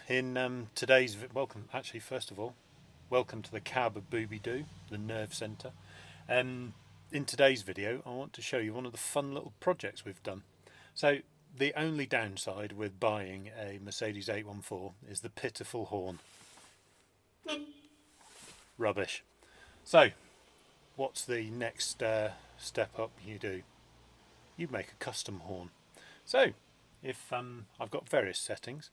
In today's actually first of all, welcome to the cab of Booby Doo, the nerve centre. In today's video, I want to show you one of the fun little projects we've done. So the only downside with buying a Mercedes 814 is the pitiful horn. Rubbish. So what's the next step up you do? You make a custom horn. So if I've got various settings.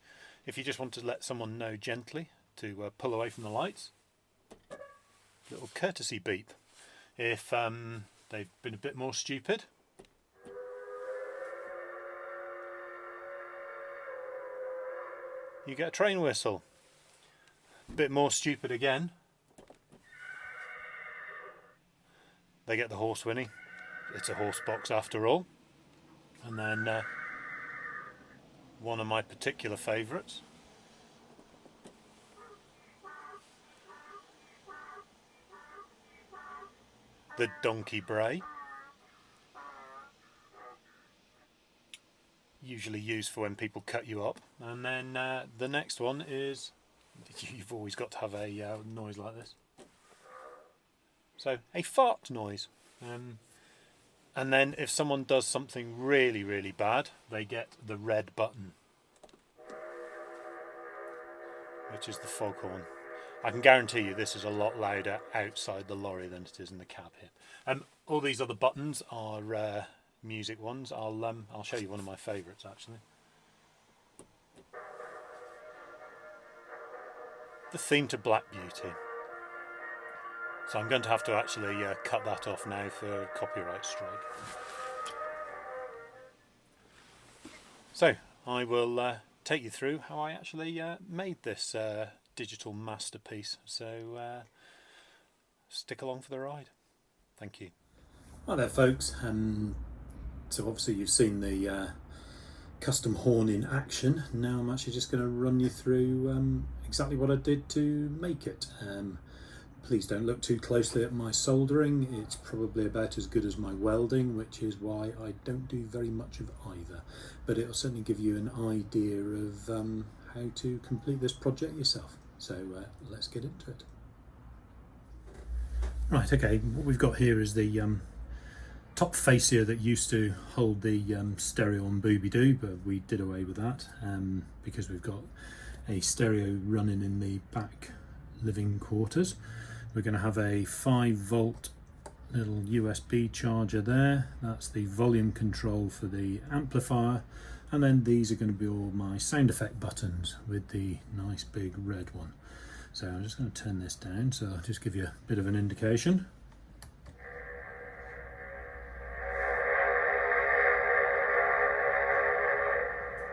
If you just want to let someone know gently to pull away from the lights, little courtesy beep. If they've been a bit more stupid, you get a train whistle. A bit more stupid again, they get the horse whinny. It's a Horsebox after all. And then one of my particular favourites, the donkey bray, usually used for when people cut you up. And then the next one is, you've always got to have a noise like this, so a fart noise. And then if someone does something really, really bad, they get the red button, which is the foghorn. I can guarantee you this is a lot louder outside the lorry than it is in the cab here. All these other buttons are music ones. I'll show you one of my favourites actually. The theme to Black Beauty. So I'm going to have to actually cut that off now for a copyright strike. So I will take you through how I actually made this digital masterpiece. So stick along for the ride. Thank you. Hi there folks. So obviously you've seen the custom horn in action. Now I'm actually just going to run you through exactly what I did to make it. Please don't look too closely at my soldering. It's probably about as good as my welding, which is why I don't do very much of either. But it'll certainly give you an idea of how to complete this project yourself. So let's get into it. Right, okay, what we've got here is the top fascia that used to hold the stereo on Booby Doo, but we did away with that because we've got a stereo running in the back living quarters. We're going to have a 5-volt little USB charger there. That's the volume control for the amplifier. And then these are going to be all my sound effect buttons with the nice big red one. So I'm just going to turn this down so I'll just give you a bit of an indication.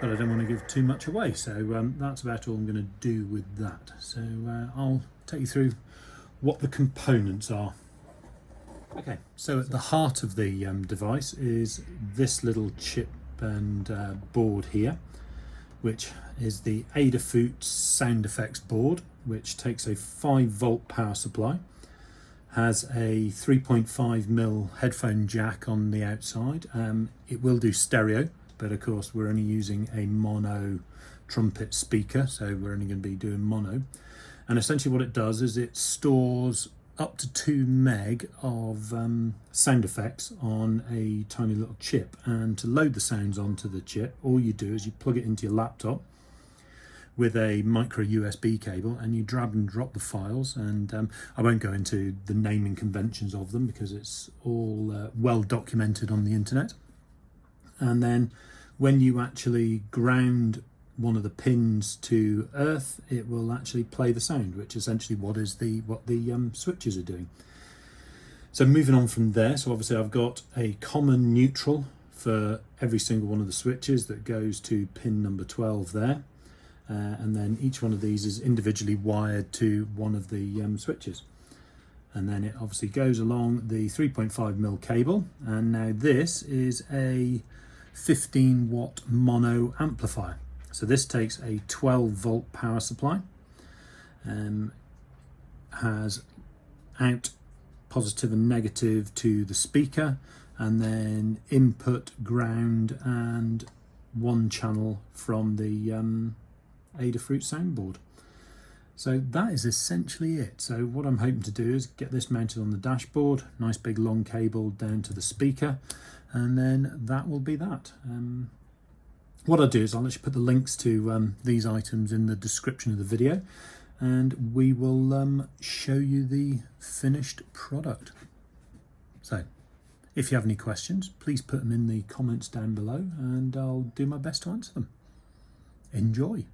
But I don't want to give too much away, so that's about all I'm going to do with that. So I'll take you through what the components are. Okay, so at the heart of the device is this little chip and board here, which is the Adafruit Sound FX board, which takes a 5-volt power supply, has a 3.5mm headphone jack on the outside. It will do stereo, but of course we're only using a mono trumpet speaker, so we're only going to be doing mono. And essentially what it does is it stores up to 2 meg of sound effects on a tiny little chip. And to load the sounds onto the chip, all you do is you plug it into your laptop with a micro USB cable and you drag and drop the files. And I won't go into the naming conventions of them because it's all well documented on the internet. And then when you actually ground one of the pins to earth, it will actually play the sound, which is essentially what the switches are doing. So moving on from there, so obviously I've got a common neutral for every single one of the switches that goes to pin number 12 there, and then each one of these is individually wired to one of the switches. And then it obviously goes along the 3.5mm cable, and now this is a 15-watt mono amplifier. So this takes a 12-volt power supply, has out positive and negative to the speaker, and then input, ground, and one channel from the Adafruit soundboard. So that is essentially it. So what I'm hoping to do is get this mounted on the dashboard, nice big long cable down to the speaker, and then that will be that. What I'll do is I'll actually put the links to these items in the description of the video, and we will show you the finished product. So if you have any questions, please put them in the comments down below and I'll do my best to answer them. Enjoy.